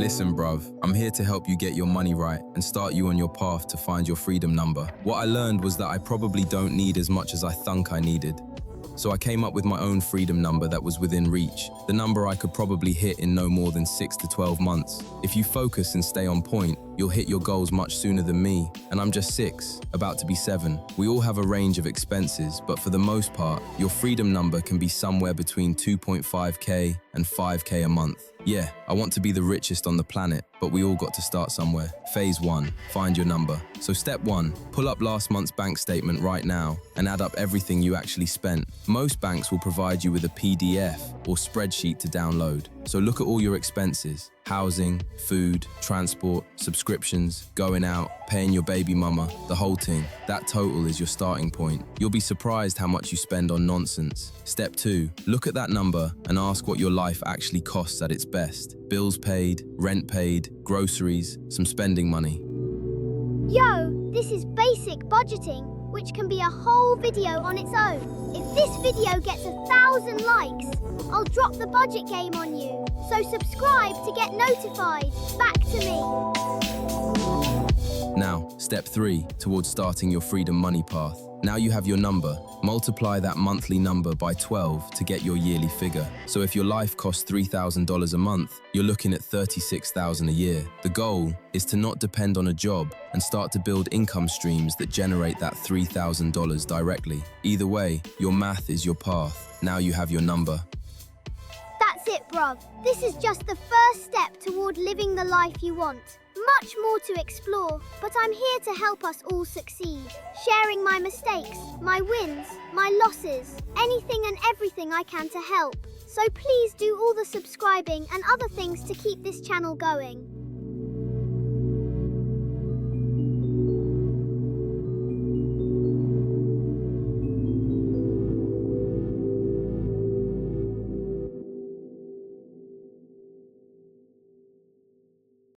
Listen, bruv, I'm here to help you get your money right and start you on your path to find your freedom number. What I learned was that I probably don't need as much as I thunk I needed. So I came up with my own freedom number that was within reach, the number I could probably hit in no more than 6 to 12 months. If you focus and stay on point, you'll hit your goals much sooner than me, and I'm just 6, about to be 7. We all have a range of expenses, but for the most part, your freedom number can be somewhere between 2.5k and 5k a month. Yeah, I want to be the richest on the planet, but we all got to start somewhere. Phase 1, find your number. So step 1, pull up last month's bank statement right now and add up everything you actually spent. Most banks will provide you with a PDF or spreadsheet to download. So look at all your expenses: housing, food, transport, subscriptions, going out, paying your baby mama, the whole thing. That total is your starting point. You'll be surprised how much you spend on nonsense. Step 2, look at that number and ask what your life actually costs at its best. Bills paid, rent paid, groceries, some spending money. Yo, this is basic budgeting, which can be a whole video on its own. If this video gets 1,000 likes, I'll drop the budget game on you. So subscribe to get notified. Back to me. Now, step 3, towards starting your freedom money path. Now you have your number. Multiply that monthly number by 12 to get your yearly figure. So if your life costs $3,000 a month, you're looking at $36,000 a year. The goal is to not depend on a job and start to build income streams that generate that $3,000 directly. Either way, your math is your path. Now you have your number. That's it, bruv. This is just the first step toward living the life you want. Much more to explore, but I'm here to help us all succeed. Sharing my mistakes, my wins, my losses, anything and everything I can to help. So please do all the subscribing and other things to keep this channel going.